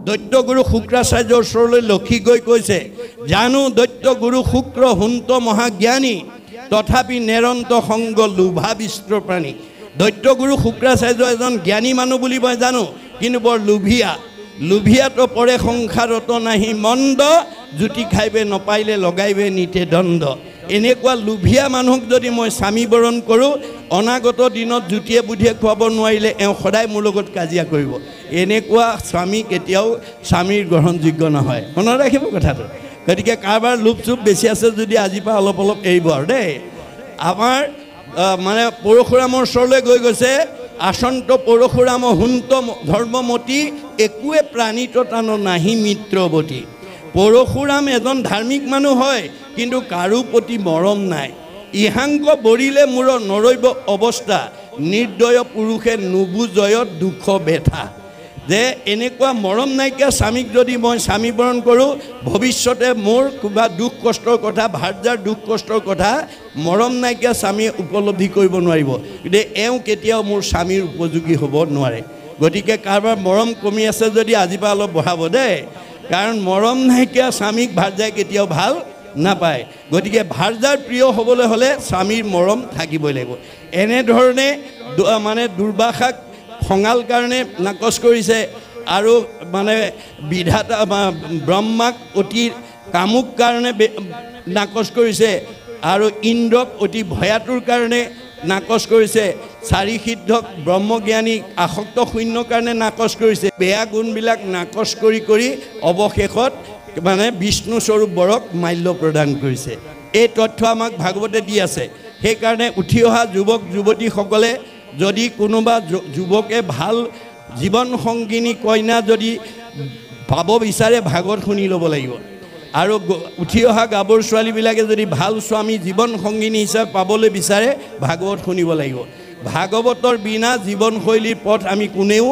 দৈত্যগুৰু শুক্ৰাচাৰ্যৰ ওচৰলৈ লক্ষী গৈ কৈছে, জানো দৈত্যগুৰু শুক্ৰ হুন্ত মহাজ্ঞানী, তথাপি নেৰন্ত সংগ লোভাবিষ্ট প্ৰাণী। দৈত্যগুৰু শুক্ৰাচাৰ্য এজন জ্ঞানী মানুহ বুলি মই জানো, কিন্তু বৰ লোভিয়াতো পৰে সংসাৰত নাহি মন্দ, জুতি খাইবে নপাইলে লগাইবে নিতে দণ্ড। এনেকুৱা লোভিয়া মানুহক যদি মই স্বামী বৰণ কৰোঁ, অনাগত দিনত জুতিয়ে বুদ্ধিয়ে খুৱাব নোৱাৰিলে এওঁ সদায় মোৰ লগত কাজিয়া কৰিব। এনেকুৱা স্বামী কেতিয়াও স্বামীৰ গ্ৰহণযোগ্য নহয়, মনত ৰাখিব কথাটো। গতিকে কাৰোবাৰ লোভ চুপ বেছি আছে যদি আজিৰ পৰা অলপ অলপ এৰিব আৰু দেই। আমাৰ মানে পৰশুৰামৰ ওচৰলৈ গৈ গৈছে, আচন্ত পৰশুৰাম হুন্ত ধৰ্মমতী, একোৱে প্ৰাণীত টান নাহি মিত্ৰৱতী। পৰশুৰাম এজন ধাৰ্মিক মানুহ হয়, কিন্তু কাৰো প্ৰতি মৰম নাই। ইহাংক বৰিলে মূৰ নৰৈব অৱস্থা, নিৰ্দয় পুৰুষে নুবুজয়ত দুখ বেথা। যে এনেকুৱা মৰম নাইকিয়া স্বামীক যদি মই স্বামী বৰণ কৰোঁ, ভৱিষ্যতে মোৰ কিবা দুখ কষ্টৰ কথা, ভাৰ্যাৰ দুখ কষ্টৰ কথা মৰম নাইকিয়া স্বামীয়ে উপলব্ধি কৰিব নোৱাৰিব। গতিকে এওঁ কেতিয়াও মোৰ স্বামীৰ উপযোগী হ'ব নোৱাৰে। গতিকে কাৰোবাৰ মৰম কমি আছে যদি আজিৰ পৰা অলপ বঢ়াব দেই, কাৰণ মৰম নাইকিয়া স্বামীক ভাৰ্যাই কেতিয়াও ভাল নাপায়। গতিকে ভাৰ্যাৰ প্ৰিয় হ'বলৈ হ'লে স্বামীৰ মৰম থাকিবই লাগিব। এনেধৰণে মানে দুৰ্বাসাক খঙাল কাৰণে নাকচ কৰিছে, আৰু মানে বিধাতা ব্ৰহ্মাক অতি কামুক কাৰণে নাকচ কৰিছে, আৰু ইন্দ্ৰক অতি ভয়াতুৰ কাৰণে নাকচ কৰিছে, চাৰি সিদ্ধক ব্ৰহ্মজ্ঞানী আসক্ত শূন্যৰ কাৰণে নাকচ কৰিছে। বেয়া গুণবিলাক নাকচ কৰি কৰি অৱশেষত মানে বিষ্ণু স্বৰূপ বৰক মাল্য প্ৰদান কৰিছে। এই তথ্য আমাক ভাগৱতে দি আছে। সেইকাৰণে উঠি অহা যুৱক যুৱতীসকলে যদি কোনোবা যুৱকে ভাল জীৱন সংগিনী কইনা যদি পাব বিচাৰে, ভাগৱত শুনি ল'ব লাগিব। আৰু উঠি অহা গাভৰু ছোৱালীবিলাকে যদি ভাল স্বামী জীৱন সংগিনী হিচাপে পাবলৈ বিচাৰে, ভাগৱত শুনিব লাগিব। ভাগৱতৰ বিনা জীৱনশৈলীৰ পথ আমি কোনেও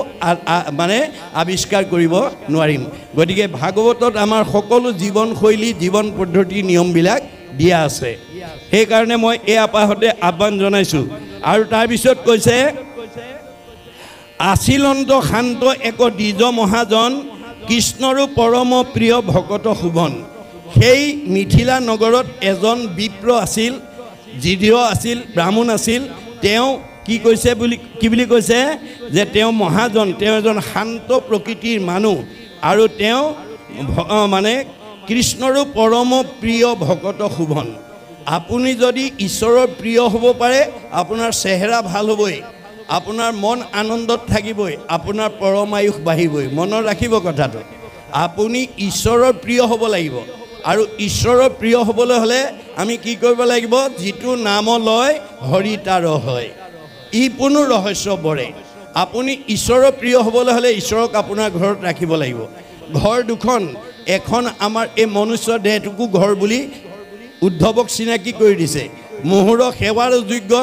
মানে আৱিষ্কাৰ কৰিব নোৱাৰিম। গতিকে ভাগৱতত আমাৰ সকলো জীৱনশৈলী, জীৱন পদ্ধতিৰ নিয়মবিলাক দিয়া আছে। সেইকাৰণে মই এই আপাহতে আহ্বান জনাইছোঁ। আৰু তাৰপিছত কৈছে, আছিলন্ত শান্ত এক দ্বিজ মহাজন, কৃষ্ণৰো পৰম প্ৰিয় ভকত শোভন। সেই মিথিলা নগৰত এজন বিপ্ৰ আছিল, জিঢ় আছিল, ব্ৰাহ্মণ আছিল। তেওঁ কি বুলি কৈছে যে তেওঁ মহাজন, তেওঁ এজন শান্ত প্ৰকৃতিৰ মানুহ, আৰু তেওঁ মানে কৃষ্ণৰো পৰম প্ৰিয় ভকত শোভন। আপুনি যদি ঈশ্বৰৰ প্ৰিয় হ'ব পাৰে, আপোনাৰ চেহেৰা ভাল হ'বই, আপোনাৰ মন আনন্দত থাকিবই, আপোনাৰ পৰমায়ুস বাঢ়িবই। মনত ৰাখিব কথাটো। আপুনি ঈশ্বৰৰ প্ৰিয় হ'ব লাগিব। আৰু ঈশ্বৰৰ প্ৰিয় হ'বলৈ হ'লে আমি কি কৰিব লাগিব? যিটো নাম লয় হৰি তাৰ হয়, ই কোনো ৰহস্য বৰে। আপুনি ঈশ্বৰৰ প্ৰিয় হ'বলৈ হ'লে ঈশ্বৰক আপোনাৰ ঘৰত ৰাখিব লাগিব। ঘৰ দুখন, এখন আমাৰ এই মনুষ্য দেহটোকো ঘৰ বুলি উদ্ধৱক চিনাকি কৰি দিছে। মোহৰ সেৱাৰ যোগ্য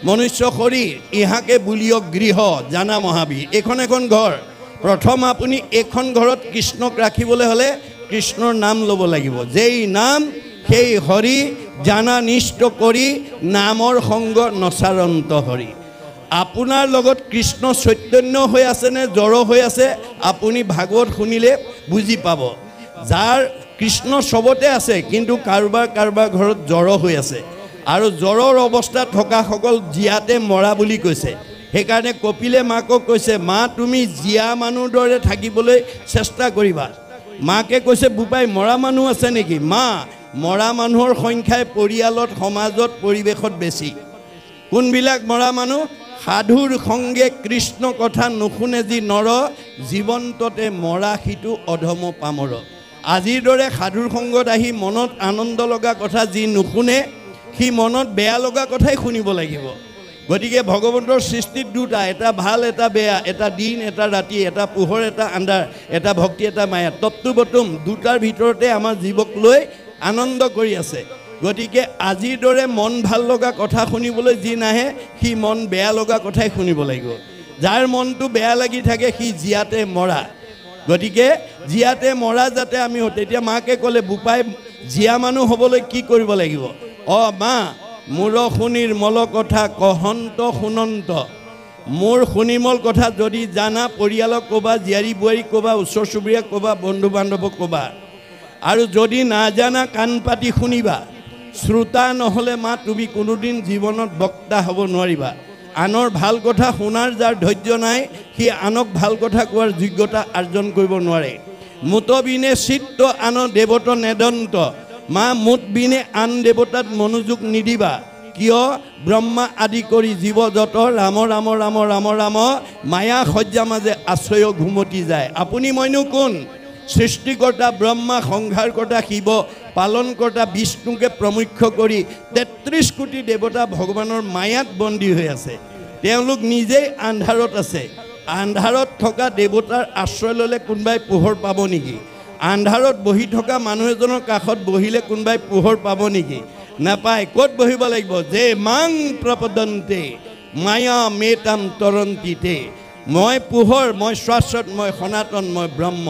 মনুষ্য শৰীৰ, ইহাকে বুলিয়ক গৃহ জানা মহাবীৰ। এখন এখন ঘৰ। প্ৰথম আপুনি এখন ঘৰত কৃষ্ণক ৰাখিবলৈ হ'লে কৃষ্ণৰ নাম ল'ব লাগিব। যেই নাম সেই হৰি, জানা নিষ্ঠ কৰি নামৰ সংগ নচাৰন্ত হৰি। আপোনাৰ লগত কৃষ্ণ চৈতন্য হৈ আছে নে জড় হৈ আছে, আপুনি ভাগৱত শুনিলে বুজি পাব। যাৰ কৃষ্ণ চবতে আছে, কিন্তু কাৰোবাৰ ঘৰত জড় হৈ আছে, আৰু জ্বৰৰ অৱস্থাত থকাসকল জীয়াতে মৰা বুলি কৈছে। সেইকাৰণে কপিলে মাকক কৈছে, মা তুমি জীয়া মানুহৰ দৰে থাকিবলৈ চেষ্টা কৰিবা। মাকে কৈছে, বোপাই মৰা মানুহ আছে নেকি? মা, মৰা মানুহৰ সংখ্যাই পৰিয়ালত, সমাজত, পৰিৱেশত বেছি। কোনবিলাক মৰা মানুহ? সাধুৰ সংগে কৃষ্ণ কথা নুশুনে যি নৰ, জীৱন্ততে মৰা সিটো অধম পামৰ। আজিৰ দৰে সাধুৰ সংগত আহি মনত আনন্দ লগা কথা যি নুশুনে, সি মনত বেয়া লগা কথাই শুনিব লাগিব। গতিকে ভগৱন্তৰ সৃষ্টিত দুটা, এটা ভাল এটা বেয়া, এটা দিন এটা ৰাতি, এটা পোহৰ এটা আন্ধাৰ, এটা ভক্তি এটা মায়া। তত্ত্ব বতুম দুটাৰ ভিতৰতে আমাৰ জীৱক লৈ আনন্দ কৰি আছে। গতিকে আজিৰ দৰে মন ভাল লগা কথা শুনিবলৈ যি নাহে, সি মন বেয়া লগা কথাই শুনিব লাগিব। যাৰ মনটো বেয়া লাগি থাকে সি জীয়াতে মৰা। গতিকে জীয়াতে মৰা যাতে আমি, তেতিয়া মাকে ক'লে, বোপাই জীয়া মানুহ হ'বলৈ কি কৰিব লাগিব? মা, মূৰ শুনিৰ মল কথা কহন্ত শুনন্ত, মোৰ শুনিমল কথা যদি জানা পৰিয়ালক ক'বা, জীয়াৰী বোৱাৰীক ক'বা, ওচৰ চুবুৰীয়াক ক'বা, বন্ধু বান্ধৱক ক'বা। আৰু যদি নাজানা কাণ পাতি শুনিবা। শ্ৰোতা নহ'লে মা তুমি কোনোদিন জীৱনত বক্তা হ'ব নোৱাৰিবা। আনৰ ভাল কথা শুনাৰ যাৰ ধৈৰ্য নাই সি আনক ভাল কথা কোৱাৰ যোগ্যতা অৰ্জন কৰিব নোৱাৰে। মুত বিনে চিত্ত আন দেৱত নেদন্ত, মা মুত বিনে আন দেৱতাত মনোযোগ নিদিবা। কিয় ব্ৰহ্মা আদি কৰি জীৱ যত ৰাম ৰাম ৰাম ৰাম ৰাম, মায়া সজ্জা মাজে আশ্ৰয় ঘুমতি যায়। আপুনি মইনো কোন? সৃষ্টিকৰ্তা ব্ৰহ্মা, সংহাৰকৰ্তা শিৱ, পালনকৰ্তা বিষ্ণুকে প্ৰমুখ্য কৰি ৩৩ কোটি দেৱতা ভগৱানৰ মায়াত বন্দী হৈ আছে। তেওঁলোক নিজেই আন্ধাৰত আছে। আন্ধাৰত থকা দেৱতাৰ আশ্ৰয় ল'লে কোনোবাই পোহৰ পাব নেকি? আন্ধাৰত বহি থকা মানুহ এজনৰ কাষত বহিলে কোনোবাই পোহৰ পাব নেকি? নাপায়। ক'ত বহিব লাগিব? যে মাং প্ৰপদন্তে মায়া মেতাম তৰন্তিতে, মই পোহৰ, মই শাশ্বত, মই সনাতন, মই ব্ৰহ্ম।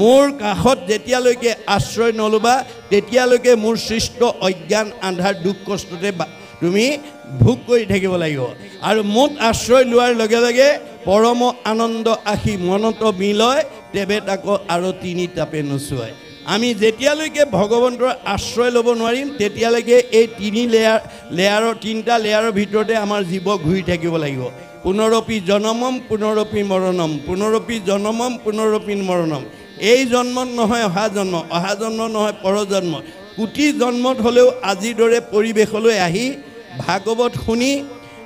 মোৰ কাষত যেতিয়ালৈকে আশ্ৰয় নল'বা তেতিয়ালৈকে মোৰ সৃষ্ট অজ্ঞান আন্ধাৰ দুখ কষ্টতে তুমি ভোগ কৰি থাকিব লাগিব। আৰু মোত আশ্ৰয় লোৱাৰ লগে লগে পৰম আনন্দ আহি মনত মিলয়, তেবে তাকো আৰু তিনি তাপে নোচোৱায়। আমি যেতিয়ালৈকে ভগৱন্তৰ আশ্ৰয় ল'ব নোৱাৰিম তেতিয়ালৈকে এই তিনিটা লেয়াৰৰ ভিতৰতে আমাৰ জীৱ ঘূৰি থাকিব লাগিব। পুনৰপি জনমম পুনৰপি মৰণম, পুনৰপি জনমম পুনৰপি মৰণম। এই জন্মত নহয় অহা জন্ম, অহা জন্ম নহয় পৰজন্ম, কোটি জন্মত হ'লেও আজিৰ দৰে পৰিৱেশলৈ আহি ভাগৱত শুনি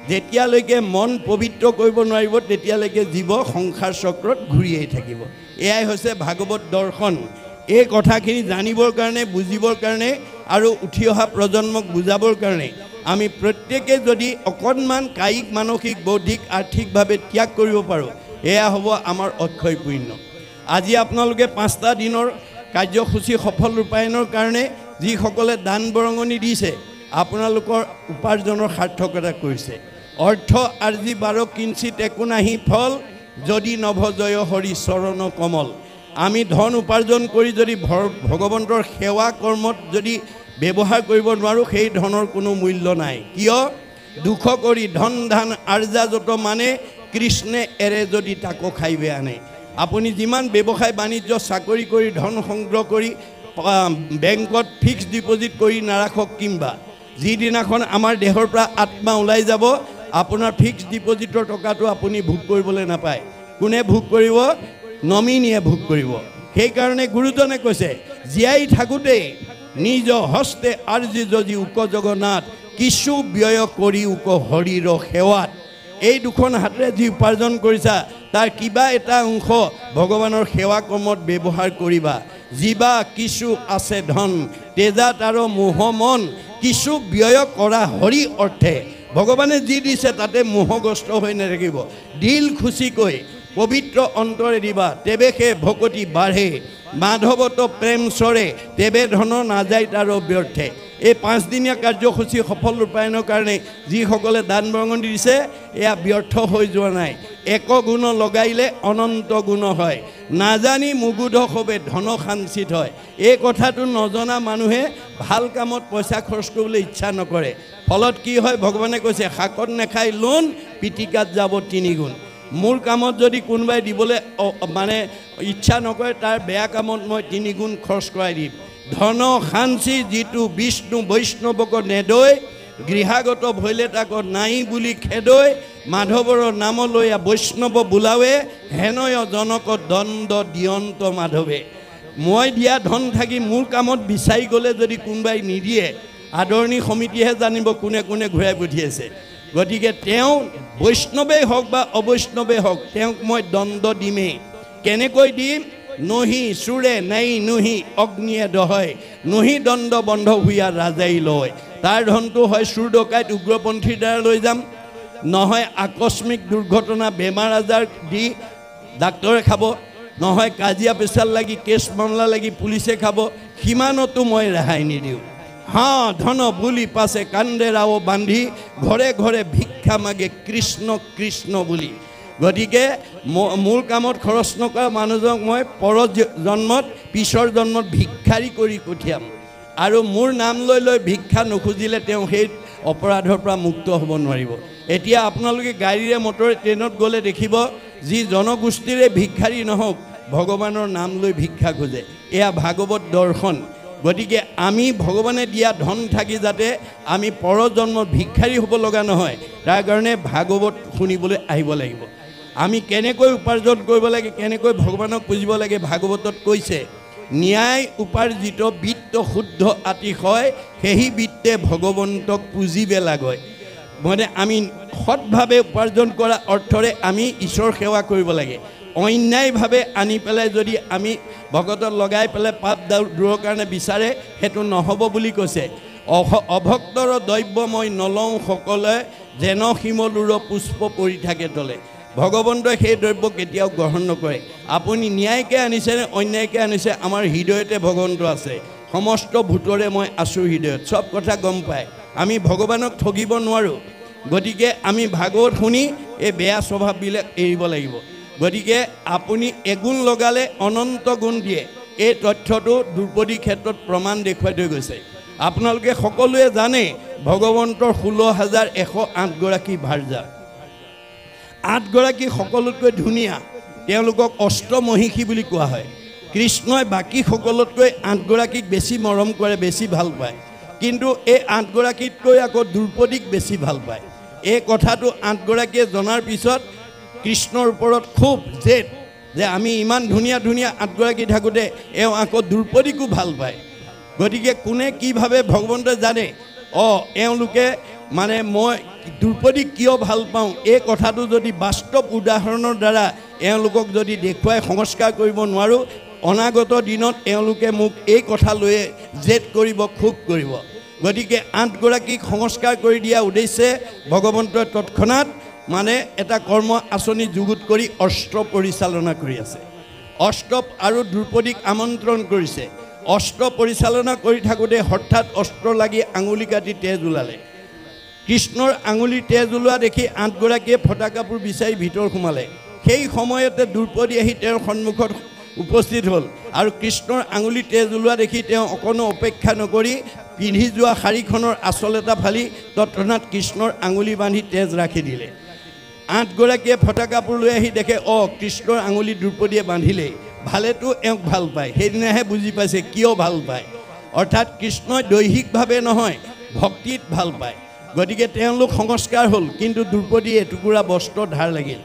যেতিয়ালৈকে মন পবিত্ৰ কৰিব নোৱাৰিব তেতিয়ালৈকে জীৱ সংসাৰ চক্ৰত ঘূৰিয়েই থাকিব। এয়াই হৈছে ভাগৱত দৰ্শন। এই কথাখিনি জানিবৰ কাৰণে, বুজিবৰ কাৰণে আৰু উঠি অহা প্ৰজন্মক বুজাবৰ কাৰণে আমি প্ৰত্যেকে যদি অকণমান কায়িক, মানসিক, বৌদ্ধিক, আৰ্থিকভাৱে ত্যাগ কৰিব পাৰোঁ, এয়া হ'ব আমাৰ অক্ষয় পুণ্য। আজি আপোনালোকে 5টা দিনৰ কাৰ্যসূচী সফল ৰূপায়ণৰ কাৰণে যিসকলে দান বৰঙণি দিছে, আপোনালোকৰ উপাৰ্জনৰ সাৰ্থকতা কৰিছে। অৰ্থ আৰ্জি 12 কিঞ্চিত একো নাহি ফল, যদি নভজয় হৰি চৰণ কমল। আমি ধন উপাৰ্জন কৰি যদি ভগৱন্তৰ সেৱা কৰ্মত যদি ব্যৱহাৰ কৰিব নোৱাৰোঁ, সেই ধনৰ কোনো মূল্য নাই। কিয়? দুখ কৰি ধন ধান আৰ্জা যত মানে, কৃষ্ণে এৰে যদি তাকো খাইবে আনে। আপুনি যিমান ব্যৱসায় বাণিজ্য চাকৰি কৰি ধন সংগ্ৰহ কৰি বেংকত ফিক্সড ডিপজিট কৰি নাৰাখক, কিম্বা যিদিনাখন আমাৰ দেহৰ পৰা আত্মা ওলাই যাব আপোনাৰ ফিক্সড ডিপজিটৰ টকাটো আপুনি ভোগ কৰিবলৈ নাপায়। কোনে ভোগ কৰিব? নমিনীয়ে ভোগ কৰিব। সেইকাৰণে গুৰুজনে কৈছে, জীয়াই থাকোঁতেই নিজ হস্তে আৰ্জি যদি উক জগন্নাথ, কিছু ব্যয় কৰি উক হৰিৰ সেৱাত। এই দুখন হাতেৰে যি উপাৰ্জন কৰিছা তাৰ কিবা এটা অংশ ভগৱানৰ সেৱা কৰ্মত ব্যৱহাৰ কৰিবা। যিবা কিছু আছে ধন, তেজাত আৰু মোহ মন, কিছু ব্যয় কৰা হৰি অৰ্থে। ভগৱানে যি দিছে তাতে মোহগ্ৰস্ত হৈ নাথাকিব। দিল খুচিকৈ পবিত্ৰ অন্তৰে দিবা, তেবে সে ভকতি বাঢ়ে, মাধৱত প্ৰেম চৰে, তেবে ধন নাযায় তাৰ ব্যৰ্থে। এই 5 দিনীয়া কাৰ্যসূচী সফল ৰূপায়ণৰ কাৰণে যিসকলে দান বৰঙণি দিছে, এয়া ব্যৰ্থ হৈ যোৱা নাই। এক গুণ লগাইলে অনন্ত গুণ হয়, নাজানি মুগুধ হবে ধন সাঞ্চিত হয়। এই কথাটো নজনা মানুহে ভাল কামত পইচা খৰচ কৰিবলৈ ইচ্ছা নকৰে। ফলত কি হয়? ভগৱানে কৈছে, শাকত নেখাই লোন, পিটিকাত যাব 3 গুণ। মোৰ কামত যদি কোনোবাই দিবলৈ মানে ইচ্ছা নকৰে, তাৰ বেয়া কামত মই 3 গুণ খৰচ কৰাই দিম। ধন সাঞ্চি যিটো বিষ্ণু বৈষ্ণৱক নেদৈ, গৃহাগত ভৈলে তাক নাই বুলি খেদৈ, মাধৱৰ নাম লৈয়া বৈষ্ণৱ বোলাৱে, হেনয় জনক দণ্ড দিয়ন্ত মাধৱে। মই দিয়া ধন থাকি মোৰ কামত বিচাৰি গ'লে যদি কোনোবাই নিদিয়ে, আদৰণি সমিতিয়েহে জানিব কোনে কোনে ঘূৰাই পঠিয়াইছে। গতিকে তেওঁ বৈষ্ণৱেই হওক বা অবৈষ্ণৱেই হওক, তেওঁক মই দণ্ড দিমেই। কেনেকৈ দিম? নহি চোৰে নাই নহি অগ্নিয়ে দহয়, নহি দণ্ড বন্ধ ভূঞা ৰাজাই লয়। তাৰ ধনটো হয় চোৰ ডকাইত উগ্ৰপন্থীৰ দ্বাৰা লৈ যাম, নহয় আকস্মিক দুৰ্ঘটনা বেমাৰ আজাৰ দি ডাক্তৰে খাব, নহয় কাজিয়া পেচাল লাগি কেছ মামলা লাগি পুলিচে খাব। সিমানতো মই ৰেহাই নিদিওঁ। हाँ धन বুলি পাছে কান্দেৰাও বান্ধি ঘৰে ঘৰে ভিক্ষা মাগে কৃষ্ণ কৃষ্ণ বুলি। গতিকে মোৰ কামত খৰচ নকৰা মানুহজনক মই পৰ জন্মত পিছৰ জন্মত ভিক্ষাৰী কৰি পঠিয়াম। আৰু মোৰ নাম লৈ লৈ ভিক্ষা নুখুজিলে তেওঁ সেই অপৰাধৰ পৰা মুক্ত হ'ব নোৱাৰিব। এতিয়া আপোনালোকে গাড়ীৰে মটৰে ট্ৰেইনত গ'লে দেখিব যি জনগোষ্ঠীৰে ভিক্ষাৰী নহওক ভগৱানৰ নাম লৈ ভিক্ষা খোজে। এয়া ভাগৱত দৰ্শন। গতিকে আমি ভগৱানে দিয়া ধন থাকি যাতে আমি পৰজন্মৰ ভিক্ষাৰী হ'ব লগা নহয়, তাৰ কাৰণে ভাগৱত শুনিবলৈ আহিব লাগিব। আমি কেনেকৈ উপাৰ্জন কৰিব লাগে, কেনেকৈ ভগৱানক পুজিব লাগে, ভাগৱতত কৈছে ন্যায় উপাৰ্জিত বিত্ত শুদ্ধ আতিশয় সেই বিত্তে ভগৱন্তক পুজিবে লাগয়। মানে আমি সৎভাৱে উপাৰ্জন কৰা অৰ্থৰে আমি ঈশ্বৰ সেৱা কৰিব লাগে। অন্যায়ভাৱে আনি পেলাই যদি আমি ভগতত লগাই পেলাই পাপ দূৰৰ কাৰণে বিচাৰে সেইটো নহ'ব বুলি কৈছে। অভক্তৰ দ্ৰব্য মই নলওঁ সকলোৱে যেন শিমলুৰ পুষ্প পৰি থাকে তলে। ভগৱন্তই সেই দ্ৰব্য কেতিয়াও গ্ৰহণ নকৰে। আপুনি ন্যায়কৈ আনিছে নে অন্যায়কৈ আনিছে, আমাৰ হৃদয়তে ভগৱন্ত আছে। সমস্ত ভূতৰে মই আছোঁ হৃদয়ত, চব কথা গম পায়। আমি ভগৱানক ঠগিব নোৱাৰোঁ। গতিকে আমি ভাগৱত শুনি এই বেয়া স্বভাৱবিলাক এৰিব লাগিব। গতিকে আপুনি এগুণ লগালে অনন্ত গুণ দিয়ে, এই তথ্যটো দ্ৰুপদী ক্ষেত্ৰত প্ৰমাণ দেখুৱাই থৈ গৈছে। আপোনালোকে সকলোৱে জানে ভগৱন্তৰ 16,108 গৰাকী ভাৰ্যা, 8 গৰাকী সকলোতকৈ ধুনীয়া, তেওঁলোকক অষ্টমহিষী বুলি কোৱা হয়। কৃষ্ণই বাকী সকলোতকৈ 8 গৰাকীক বেছি মৰম কৰে, বেছি ভাল পায়। কিন্তু এই 8 গৰাকীতকৈ আকৌ দ্ৰুপদীক বেছি ভাল পায়। এই কথাটো 8 গৰাকীয়ে জনাৰ পিছত কৃষ্ণৰ ওপৰত খুব জেদ যে আমি ইমান ধুনীয়া ধুনীয়া 8 গৰাকী থাকোঁতে এওঁ আকৌ দ্ৰুপদীকো ভাল পায়। গতিকে কোনে কি ভাবে ভগৱন্তই জানে। এওঁলোকে মানে মই দ্ৰুপদীক কিয় ভাল পাওঁ, এই কথাটো যদি বাস্তৱ উদাহৰণৰ দ্বাৰা এওঁলোকক যদি দেখুৱাই সংস্কাৰ কৰিব নোৱাৰোঁ, অনাগত দিনত এওঁলোকে মোক এই কথা লৈয়ে জেদ কৰিব, ক্ষোভ কৰিব। গতিকে 8 গৰাকীক সংস্কাৰ কৰি দিয়া উদ্দেশ্যে ভগৱন্তই তৎক্ষণাৎ মানে এটা কৰ্ম আঁচনি যুগুত কৰি অস্ত্ৰ পৰিচালনা কৰি আছে। অস্ত্ৰ আৰু দ্ৰুপদীক আমন্ত্ৰণ কৰিছে। অস্ত্ৰ পৰিচালনা কৰি থাকোঁতে হঠাৎ অস্ত্ৰ লাগি আঙুলি কাটি তেজ ওলালে। কৃষ্ণৰ আঙুলি তেজ ওলোৱা দেখি 8 গৰাকীয়ে ফটা কাপোৰ বিচাৰি ভিতৰ সোমালে। সেই সময়তে দ্ৰুপদী আহি তেওঁৰ সন্মুখত উপস্থিত হ'ল আৰু কৃষ্ণৰ আঙুলি তেজ ওলোৱা দেখি তেওঁ অকণো অপেক্ষা নকৰি পিন্ধি যোৱা শাৰীখনৰ আঁচল এটা ফালি তৎক্ষণাৎ কৃষ্ণৰ আঙুলি বান্ধি তেজ ৰাখি দিলে। 8 গৰাকীয়ে ফটা কাপোৰ লৈ আহি দেখে কৃষ্ণৰ আঙুলি দ্ৰুপদীয়ে বান্ধিলেই, ভালেতো এওঁক ভাল পায়। সেইদিনাহে বুজি পাইছে কিয় ভাল পায়। অৰ্থাৎ কৃষ্ণই দৈহিকভাৱে নহয় ভক্তিত ভাল পায়। গতিকে তেওঁলোক সংস্কাৰ হ'ল, কিন্তু দ্ৰুপদীয়ে এটুকুৰা বস্ত্ৰৰ ধাৰ লাগিল।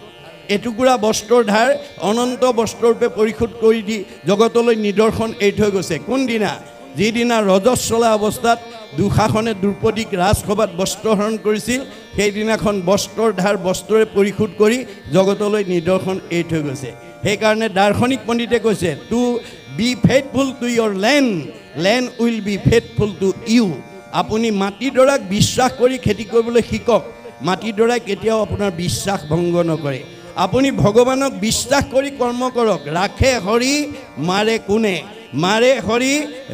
এটুকুৰা বস্ত্ৰৰ ধাৰ অনন্ত বস্ত্ৰৰূপে পৰিশোধ কৰি দি জগতলৈ নিদৰ্শন এৰি থৈ গৈছে। কোনদিনা? যিদিনা ৰজস চলা অৱস্থাত দুঃশাসনে দ্ৰুপদীক ৰাজসভাত বস্ত্ৰহৰণ কৰিছিল, সেইদিনাখন বস্ত্ৰৰ ধাৰ বস্ত্ৰৰে পৰিশোধ কৰি জগতলৈ নিদৰ্শন এৰি থৈ গৈছে। সেইকাৰণে দাৰ্শনিক পণ্ডিতে কৈছে to be faithful to your land, land will be faithful to you. আপুনি মাটিডৰাক বিশ্বাস কৰি খেতি কৰিবলৈ শিকক। মাটিডৰাই কেতিয়াও আপোনাৰ বিশ্বাস ভংগ নকৰে। আপুনি ভগৱানক বিশ্বাস কৰি কৰ্ম কৰক। ৰাখে হৰি মাৰে কোনে, মাৰে হৰি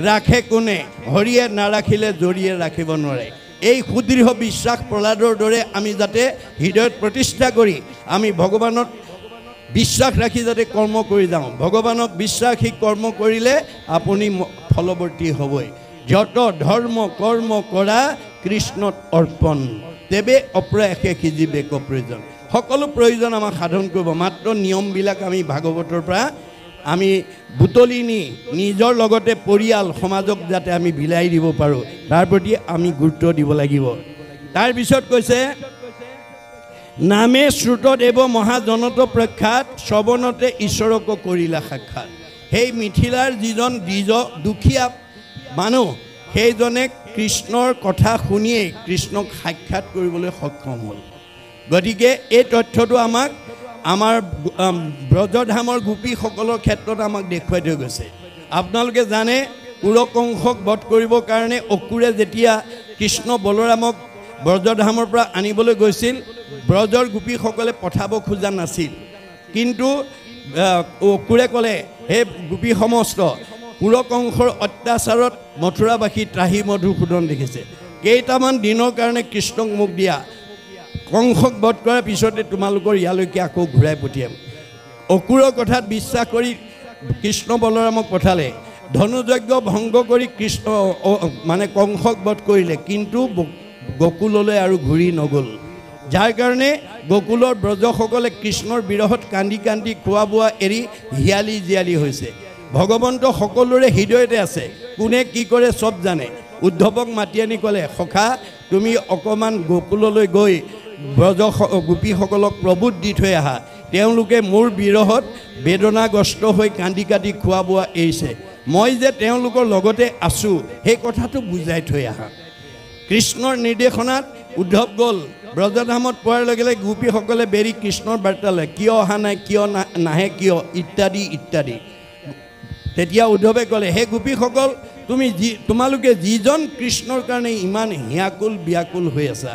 ৰাখে কোনে, হৰিয়ে নাৰাখিলে জৰিয়ে ৰাখিব নোৱাৰে। এই সুদৃঢ় বিশ্বাস প্ৰহ্লাদৰ দৰে আমি যাতে হৃদয়ত প্ৰতিষ্ঠা কৰি আমি ভগৱানত বিশ্বাস ৰাখি যাতে কৰ্ম কৰি যাওঁ। ভগৱানক বিশ্বাসী কৰ্ম কৰিলে আপুনি ফলৱৰ্তী হ'বই। যত ধৰ্ম কৰ্ম কৰা কৃষ্ণত অৰ্পণ, তেবে অপ্ৰয়াসে সিজিবেক প্ৰয়োজন। সকলো প্ৰয়োজন আমাক সাধন কৰিব। মাত্ৰ নিয়মবিলাক আমি ভাগৱতৰ পৰা আমি বুটলি নি নিজৰ লগতে পৰিয়াল সমাজক যাতে আমি বিলাই দিব পাৰোঁ, তাৰ প্ৰতি আমি গুৰুত্ব দিব লাগিব। তাৰপিছত কৈছে নামে শ্ৰুতত এব মহাজনত প্ৰখ্যাত, শ্ৰৱণতে ঈশ্বৰক কৰিলা সাক্ষাৎ। সেই মিথিলাৰ যিজন দুখীয়া মানুহ, সেইজনে কৃষ্ণৰ কথা শুনিয়েই কৃষ্ণক সাক্ষাৎ কৰিবলৈ সক্ষম হ'ল। গতিকে এই তথ্যটো আমাক আমাৰ ব্ৰজধামৰ গোপীসকলৰ ক্ষেত্ৰত আমাক দেখুৱাই থৈ গৈছে। আপোনালোকে জানে কুৰকংশক বধ কৰিবৰ কাৰণে অসুৰে যেতিয়া কৃষ্ণ বলৰামক ব্ৰজধামৰ পৰা আনিবলৈ গৈছিল, ব্ৰজৰ গোপীসকলে পঠাব খোজা নাছিল। কিন্তু অসুৰে ক'লে হে গোপী সমস্ত, কুৰকংশৰ অত্যাচাৰত মথুৰাবাসী ত্ৰাহি মধুসূদন দেখিছে, কেইটামান দিনৰ কাৰণে কৃষ্ণক মোক দিয়া, কংসক বধ কৰাৰ পিছতে তোমালোকৰ ইয়ালৈকে আকৌ ঘূৰাই পঠিয়াম। অসুৰৰ কথাত বিশ্বাস কৰি কৃষ্ণ বলৰামক পঠালে। ধনুযজ্ঞ ভংগ কৰি কৃষ্ণ মানে কংসক বধ কৰিলে, কিন্তু গকুললৈ আৰু ঘূৰি নগ'ল। যাৰ কাৰণে গকুলৰ ব্ৰজসকলে কৃষ্ণৰ বিৰহত কান্দি কান্দি খোৱা বোৱা এৰি হিয়ালি জিয়ালি হৈছে। ভগৱন্ত সকলোৰে হৃদয়তে আছে, কোনে কি কৰে চব জানে। উদ্ধৱক মাতি আনি ক'লে, সখা তুমি অকণমান গকুললৈ গৈ ব্ৰজ গোপীসকলক প্ৰভূত দি থৈ আহা, তেওঁলোকে মোৰ বিৰহত বেদনাগ্ৰস্ত হৈ কান্দি কাটি খোৱা বোৱা এৰিছে, মই যে তেওঁলোকৰ লগতে আছোঁ সেই কথাটো বুজাই থৈ আহা। কৃষ্ণৰ নিৰ্দেশনাত উদ্ধৱ গ'ল। ব্ৰজধামত পোৱাৰ লগে লগে গোপীসকলে বেৰি কৃষ্ণৰ বাৰ্তা লয়, কিয় অহা নাই, কিয় নাহে কিয়, ইত্যাদি ইত্যাদি। তেতিয়া উদ্ধৱে ক'লে, হে গোপীসকল, তোমালোকে যিজন কৃষ্ণৰ কাৰণে ইমান হিয়াকুল ব্যাকুল হৈ আছা,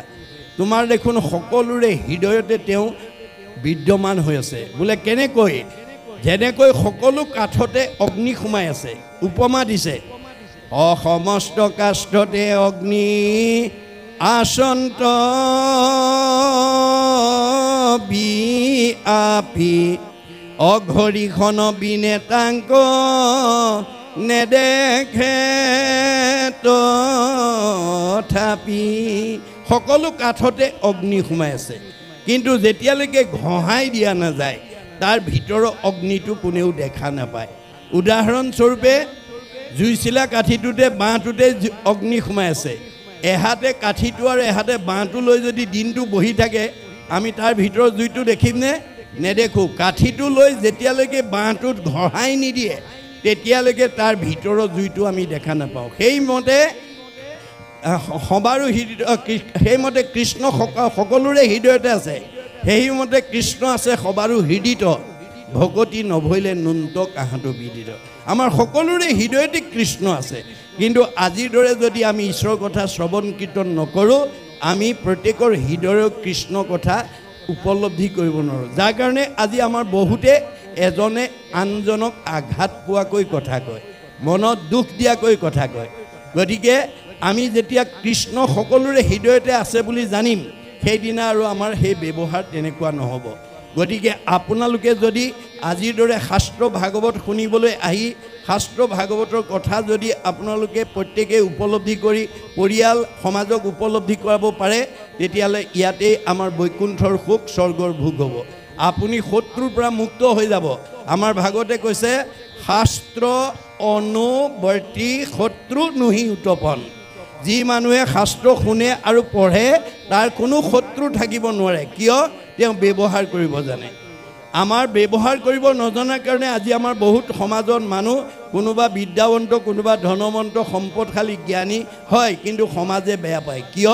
তোমাৰ দেখোন সকলোৰে হৃদয়তে তেওঁ বিদ্যমান হৈ আছে। বোলে কেনেকৈ? যেনেকৈ সকলো কাঠতে অগ্নি সোমাই আছে। উপমা দিছে, সমস্ত কাষ্ঠতে অগ্নি আসন্ত বিআপি অঘৰিখন বিনেতাংক নেদেখে তথাপি। সকলো কাঠতে অগ্নি সোমাই আছে, কিন্তু যেতিয়ালৈকে ঘঁহাই দিয়া নাযায় তাৰ ভিতৰৰ অগ্নিটো কোনেও দেখা নাপায়। উদাহৰণস্বৰূপে জুইচিলা কাঠিটোতে বাঁহটোতে অগ্নি সোমাই আছে। এহাতে কাঠিটো আৰু এহাতে বাঁহটো লৈ যদি দিনটো বহি থাকে, আমি তাৰ ভিতৰৰ জুইটো দেখিমনে? নেদেখোঁ। কাঠিটো লৈ যেতিয়ালৈকে বাঁহটোত ঘঁহাই নিদিয়ে তেতিয়ালৈকে তাৰ ভিতৰৰ জুইটো আমি দেখা নাপাওঁ। সেইমতে সেইমতে কৃষ্ণ সকলোৰে হৃদয়তে আছে, সেইমতে কৃষ্ণ আছে সবাৰো হৃদিত, ভকতি নভৈলে নুন্ত কাহাঁতো বিদিত। আমাৰ সকলোৰে হৃদয়তে কৃষ্ণ আছে, কিন্তু আজিৰ দৰে যদি আমি ঈশ্বৰৰ কথা শ্ৰৱণ কীৰ্তন নকৰোঁ, আমি প্ৰত্যেকৰ হৃদয়ৰ কৃষ্ণ কথা উপলব্ধি কৰিব নোৱাৰোঁ। যাৰ কাৰণে আজি আমাৰ বহুতে এজনে আনজনক আঘাত পোৱাকৈ কথা কয়, মনত দুখ দিয়াকৈ কথা কয়। গতিকে আমি যেতিয়া কৃষ্ণ সকলোৰে হৃদয়তে আছে বুলি জানিম, সেইদিনা আৰু আমাৰ সেই ব্যৱহাৰ তেনেকুৱা নহ'ব। গতিকে আপোনালোকে যদি আজিৰ দৰে শাস্ত্ৰ ভাগৱত শুনিবলৈ আহি শাস্ত্ৰ ভাগৱতৰ কথা যদি আপোনালোকে প্ৰত্যেকে উপলব্ধি কৰি পৰিয়াল সমাজক উপলব্ধি কৰাব পাৰে, তেতিয়াহ'লে ইয়াতেই আমাৰ বৈকুণ্ঠৰ সুখ স্বৰ্গৰ ভোগ হ'ব। আপুনি শত্ৰুৰ পৰা মুক্ত হৈ যাব। আমাৰ ভাগৱতে কৈছে, শাস্ত্ৰ অনুবৰ্তী শত্ৰু নুহি উত্তপন। যি মানুহে শাস্ত্ৰ শুনে আৰু পঢ়ে তাৰ কোনো শত্ৰু থাকিব নোৱাৰে। কিয়? তেওঁ ব্যৱহাৰ কৰিব জানে। আমাৰ ব্যৱহাৰ কৰিব নজনাৰ কাৰণে আজি আমাৰ বহুত সমাজত মানুহ, কোনোবা বিদ্যাৱন্ত, কোনোবা ধনৱন্ত, সম্পদশালী জ্ঞানী হয়, কিন্তু সমাজে বেয়া পায়। কিয়?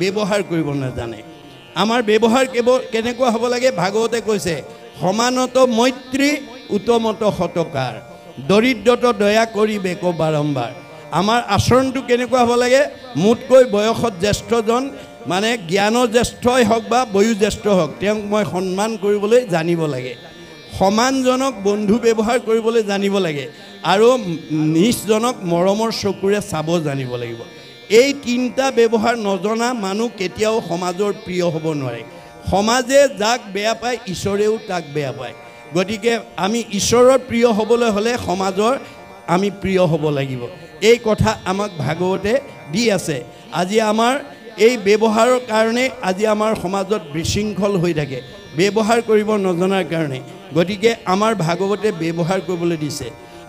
ব্যৱহাৰ কৰিব নাজানে। আমাৰ ব্যৱহাৰ কেনেকুৱা হ'ব লাগে? ভাগৱতে কৈছে, সমানত মৈত্ৰী উত্তমত শতকাৰ, দৰিদ্ৰত দয়া কৰিবেক বাৰম্বাৰ। আমাৰ আচৰণটো কেনেকুৱা হ'ব লাগে? মোতকৈ বয়সত জ্যেষ্ঠজন, মানে জ্ঞানজ্যেষ্ঠই হওক বা বয়োজ্যেষ্ঠ হওক, তেওঁক মই সন্মান কৰিবলৈ জানিব লাগে। সমানজনক বন্ধু ব্যৱহাৰ কৰিবলৈ জানিব লাগে, আৰু নিজজনক মৰমৰ চকুৰে চাব জানিব লাগিব। এই তিনিটা ব্যৱহাৰ নজনা মানুহ কেতিয়াও সমাজৰ প্ৰিয় হ'ব নোৱাৰে। সমাজে যাক বেয়া পায়, ঈশ্বৰেও তাক বেয়া পায়। গতিকে আমি ঈশ্বৰৰ প্ৰিয় হ'বলৈ হ'লে সমাজৰ আমি প্ৰিয় হ'ব লাগিব। এই কথা আমাক ভাগৱতে দি আছে। আজি আমাৰ এই ব্যৱহাৰৰ কাৰণে আজি আমাৰ সমাজত বিশৃংখল হৈ থাকে, ব্যৱহাৰ কৰিব নজনাৰ কাৰণে। গতিকে আমাৰ ভাগৱতে ব্যৱহাৰ কৰিবলৈ দিছে,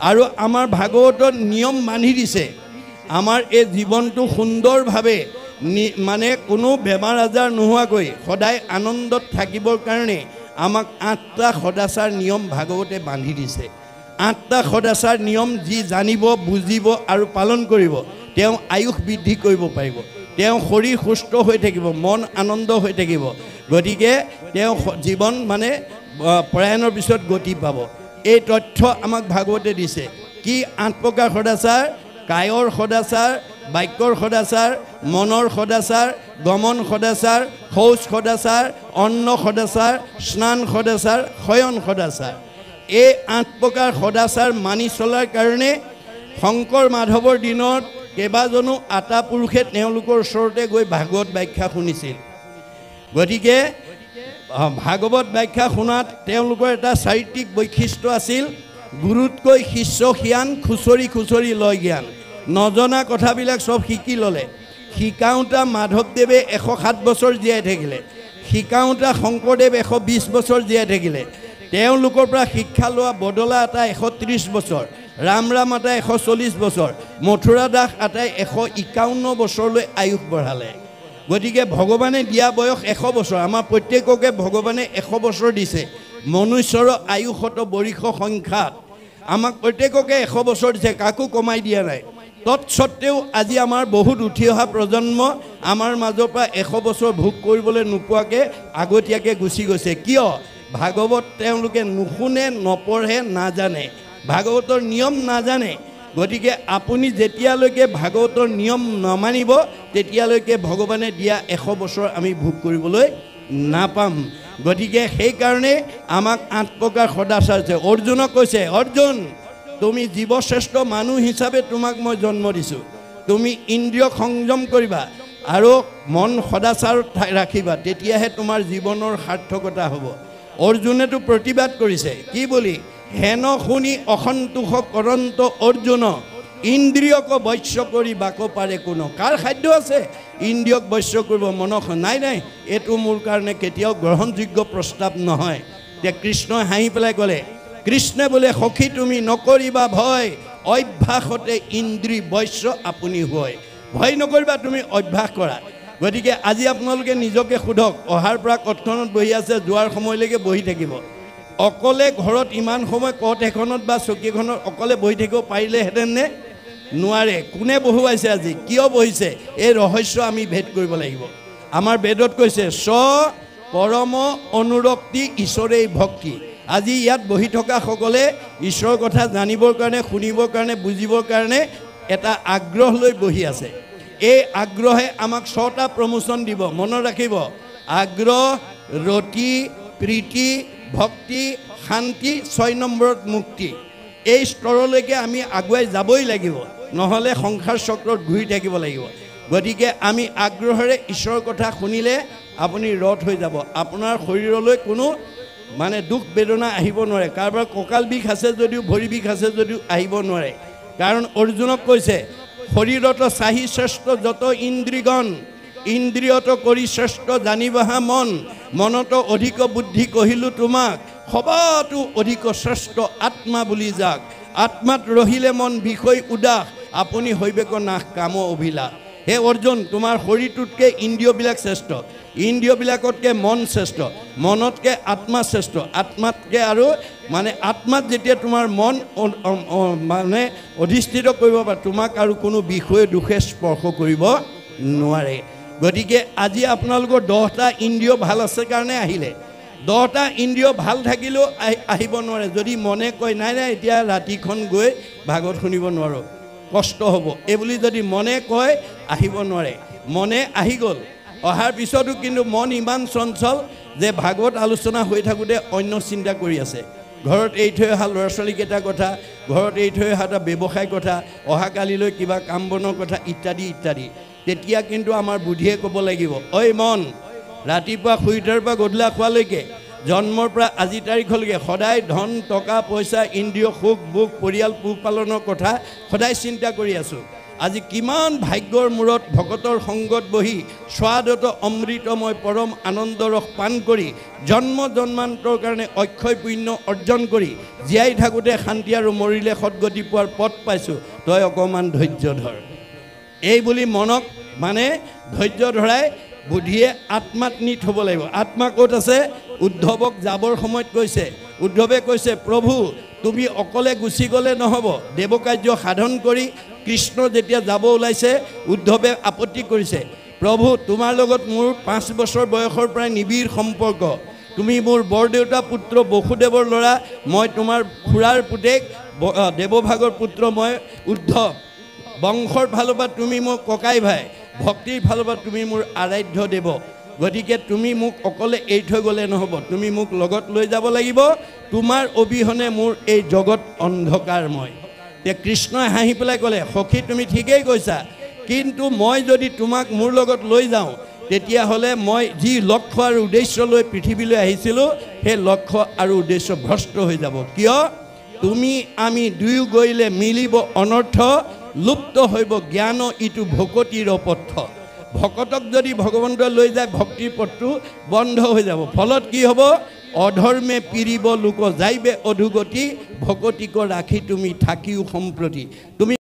আৰু আমাৰ ভাগৱতত নিয়ম বান্ধি দিছে। আমাৰ এই জীৱনটো সুন্দৰভাৱে মানে কোনো বেমাৰ আজাৰ নোহোৱাকৈ সদায় আনন্দত থাকিবৰ কাৰণে আমাক 8টা সদাচাৰ নিয়ম ভাগৱতে বান্ধি দিছে। 8টা সদাচাৰ নিয়ম যি জানিব, বুজিব আৰু পালন কৰিব, তেওঁ আয়ুস বৃদ্ধি কৰিব পাৰিব, তেওঁ শৰীৰ সুস্থ হৈ থাকিব, মন আনন্দ হৈ থাকিব। গতিকে তেওঁ জীৱন মানে প্ৰয়াণৰ পিছত গতি পাব। এই তথ্য আমাক ভাগৱতে দিছে। কি 8 প্ৰকাৰ সদাচাৰ? কায়ৰ সদাচাৰ, বাক্যৰ সদাচাৰ, মনৰ সদাচাৰ, গমন সদাচাৰ, শৌচ সদাচাৰ, অন্ন সদাচাৰ, স্নান সদাচাৰ, শয়ন সদাচাৰ। এই 8 প্ৰকাৰ সদাচাৰ মানি চলাৰ কাৰণে শংকৰ মাধৱৰ দিনত কেইবাজনো আটা পুৰুষে তেওঁলোকৰ ওচৰতে গৈ ভাগৱত ব্যাখ্যা শুনিছিল। গতিকে ভাগৱত ব্যাখ্যা শুনাত তেওঁলোকৰ এটা চাৰিত্ৰিক বৈশিষ্ট্য আছিল। গুৰুতকৈ শিষ্য সিয়ান, খুচৰি খুচৰি লয় জ্ঞান। নজনা কথাবিলাক চব শিকি ল'লে। শিকাওঁতা মাধৱদেৱে 107 বছৰ জীয়াই থাকিলে, শিকাওঁতা শংকৰদেৱ 120 বছৰ জীয়াই থাকিলে, তেওঁলোকৰ পৰা শিক্ষা লোৱা বদলা আটাই 130 বছৰ, ৰাম আটাই 140 বছৰ, মথুৰা দাস আটাই 151 বছৰলৈ আয়ুস বঢ়ালে। গতিকে ভগৱানে দিয়া বয়স 100 বছৰ। আমাৰ প্ৰত্যেককে ভগৱানে 100 বছৰ দিছে। মনুষ্যৰ আয়ুসত বৰিষ সংখ্যাত আমাক প্ৰত্যেককে 100 বছৰ দিছে, কাকো কমাই দিয়া নাই। তৎসত্ত্বেও আজি আমাৰ বহুত উঠি অহা প্ৰজন্ম আমাৰ মাজৰ পৰা 100 বছৰ ভোগ কৰিবলৈ নোপোৱাকৈ আগতীয়াকৈ গুচি গৈছে। কিয়? ভাগৱত তেওঁলোকে নুশুনে, নপঢ়ে, নাজানে, ভাগৱতৰ নিয়ম নাজানে। গতিকে আপুনি যেতিয়ালৈকে ভাগৱতৰ নিয়ম নামানিব তেতিয়ালৈকে ভগৱানে দিয়া 100 বছৰ আমি ভোগ কৰিবলৈ নাপাম। গতিকে সেইকাৰণে আমাক 8 প্ৰকাৰ সদাচাৰ আছে। অৰ্জুনক কৈছে, অৰ্জুন তুমি জীৱশ্ৰেষ্ঠ মানুহ হিচাপে তোমাক মই জন্ম দিছোঁ, তুমি ইন্দ্ৰিয় সংযম কৰিবা আৰু মন সদাচাৰ ৰাখিবা, তেতিয়াহে তোমাৰ জীৱনৰ সাৰ্থকতা হ'ব। অৰ্জুনেতো প্ৰতিবাদ কৰিছে, কি বুলি? হেন শুনি অসন্তোষ কৰন্ত অৰ্জুন, ইন্দ্ৰিয়ক বশ্য কৰি বাক পাৰে কোনো। কাৰ খাদ্য আছে ইন্দ্ৰিয়ক বশ্য কৰিব? মনক নাই, এইটো মোৰ কাৰণে কেতিয়াও গ্ৰহণযোগ্য প্ৰস্তাৱ নহয়। এতিয়া কৃষ্ণই হাঁহি পেলাই ক'লে, কৃষ্ণে বোলে সখী তুমি নকৰিবা ভয়, অভ্যাসতে ইন্দ্ৰি বশ্য আপুনি হয়। ভয় নকৰিবা, তুমি অভ্যাস কৰা। গতিকে আজি আপোনালোকে নিজকে সোধক, অহাৰ পৰা কঠখনত বহি আছে, যোৱাৰ সময়লৈকে বহি থাকিব। অকলে ঘৰত ইমান সময় কঠ এখনত বা চকীখনত অকলে বহি থাকিব পাৰিলেহেঁতেন নে? নোৱাৰে। কোনে বহুৱাইছে আজি, কিয় বহিছে, এই ৰহস্য আমি ভেদ কৰিব লাগিব। আমাৰ বেদত কৈছে স্ব পৰম অনুৰক্তি ঈশ্বৰেই ভক্তি। আজি ইয়াত বহি থকা সকলে ঈশ্বৰৰ কথা জানিবৰ কাৰণে, শুনিবৰ কাৰণে, বুজিবৰ কাৰণে এটা আগ্ৰহ লৈ বহি আছে। এই আগ্ৰহে আমাক 6টা প্ৰমোচন দিব, মনত ৰাখিব। আগ্ৰহ, ৰতি, প্ৰীতি, ভক্তি, শান্তি, 6 নম্বৰত মুক্তি। এই স্তৰলৈকে আমি আগুৱাই যাবই লাগিব, নহ'লে সংসাৰ চক্ৰত ঘূৰি থাকিব লাগিব। গতিকে আমি আগ্ৰহেৰে ঈশ্বৰৰ কথা শুনিলে আপুনি ৰথ হৈ যাব। আপোনাৰ শৰীৰলৈ কোনো দুখ বেদনা আহিব নোৱাৰে। কাৰোবাৰ কঁকাল বিষ আছে যদিও, ভৰি বিষ আছে যদিও আহিব নোৱাৰে। কাৰণ অৰ্জুনক কৈছে, শৰীৰত চাহি শ্ৰেষ্ঠ যত ইন্দ্ৰিগণ, ইন্দ্ৰিয়ত কৰি শ্ৰেষ্ঠ জানিবাহা মন, মনত অধিক বুদ্ধি কহিলোঁ তোমাক, সবাতো অধিক শ্ৰেষ্ঠ আত্মা বুলি যাক, আত্মাত ৰহিলে মন বিষয় উদাস, আপুনি হৈবেক নাশ কাম অভিলাষ। হে অৰ্জুন, তোমাৰ শৰীৰটোতকৈ ইন্দ্ৰিয়বিলাক শ্ৰেষ্ঠ, ইন্দ্ৰিয়বিলাকতকৈ মন শ্ৰেষ্ঠ, মনতকৈ আত্মা শ্ৰেষ্ঠ, আত্মাতকৈ আৰু আত্মাত যেতিয়া তোমাৰ মন অধিষ্ঠিত কৰিব পাৰে, তোমাক আৰু কোনো বিষয়ে দুখে স্পৰ্শ কৰিব নোৱাৰে। গতিকে আজি আপোনালোকৰ 10টা ইন্দ্ৰিয় ভাল আছে কাৰণে আহিলে। 10টা ইন্দ্ৰিয় ভাল থাকিলেও আহিব নোৱাৰে। যদি মনে কয় নাই এতিয়া ৰাতিখন গৈ ভাগৱত শুনিব নোৱাৰোঁ, কষ্ট হ'ব, এইবুলি যদি মনে কয় আহিব নোৱাৰে। মনে আহি গ'ল, অহাৰ পিছতো কিন্তু মন ইমান চঞ্চল যে ভাগৱত আলোচনা হৈ থাকোঁতে অন্য চিন্তা কৰি আছে। ঘৰত এৰি থৈ অহা ল'ৰা ছোৱালীকেইটাৰ কথা, ঘৰত এৰি থৈ অহা এটা ব্যৱসায় কথা, অহাকালিলৈ কিবা কাম বনৰ কথা ইত্যাদি ইত্যাদি। তেতিয়া কিন্তু আমাৰ বুদ্ধিয়ে ক'ব লাগিব, ঐ মন, ৰাতিপুৱা শুই উঠাৰ পৰা গধূলা খোৱালৈকে, জন্মৰ পৰা আজি তাৰিখলৈকে সদায় ধন টকা পইচা, ইন্দ্ৰিয় সুখ বুখ, পৰিয়াল পোহপালনৰ কথা সদায় চিন্তা কৰি আছোঁ। আজি কিমান ভাগ্যৰ মূৰত ভকতৰ সংগত বহি স্বাদত অমৃতময় পৰম আনন্দৰস পান কৰি জন্ম জন্মান্তৰ কাৰণে অক্ষয় পুণ্য অৰ্জন কৰি জীয়াই থাকোঁতে শান্তি আৰু মৰিলে সদগতি পোৱাৰ পথ পাইছোঁ, তই অকণমান ধৈৰ্য ধৰ। এই বুলি মনক ধৈৰ্য ধৰাই বুদ্ধিয়ে আত্মাত নি থ'ব লাগিব। আত্মা ক'ত আছে? উদ্ধৱক যাবৰ সময়ত কৈছে, উদ্ধৱে কৈছে, প্ৰভু তুমি অকলে গুচি গ'লে নহ'ব। দেৱকাৰ্য সাধন কৰি কৃষ্ণ যেতিয়া যাব ওলাইছে, উদ্ধৱে আপত্তি কৰিছে, প্ৰভু তোমাৰ লগত মোৰ 5 বছৰ বয়সৰ পৰাই নিবিড় সম্পৰ্ক, তুমি মোৰ বৰদেউতা পুত্ৰ বসুদেৱৰ ল'ৰা, মই তোমাৰ খুৰাৰ পুতেক দেৱভাগৰ পুত্ৰ, মই উদ্ধৱ। বংশৰ ফালৰ পৰা তুমি মোৰ ককাই ভাই, ভক্তিৰ ফালৰ পৰা তুমি মোৰ আৰাধ্য দেৱ। গতিকে তুমি মোক অকলে এৰি থৈ গ'লে নহ'ব, তুমি মোক লগত লৈ যাব লাগিব, তোমাৰ অবিহনে মোৰ এই জগত অন্ধকাৰময়। এতিয়া কৃষ্ণই হাঁহি পেলাই ক'লে, সখী তুমি ঠিকেই কৈছা, কিন্তু মই যদি তোমাক মোৰ লগত লৈ যাওঁ তেতিয়াহ'লে মই যি লক্ষ্য আৰু উদ্দেশ্য লৈ পৃথিৱীলৈ আহিছিলোঁ সেই লক্ষ্য আৰু উদ্দেশ্য ভ্ৰষ্ট হৈ যাব। কিয়? তুমি আমি দুয়ো গ'লে মিলিব অনৰ্থ, লুপ্ত হৈব জ্ঞান ইটো ভকতিৰ অপথ্য। ভকতক যদি ভগৱন্তই লৈ যায় ভক্তিৰ পথটো বন্ধ হৈ যাব ফলত কি হ'ব অধৰ্মে পিৰিব লোক যাইবে অধুগতি ভকতিক ৰাখি তুমি থাকিও সম্প্ৰতি তুমি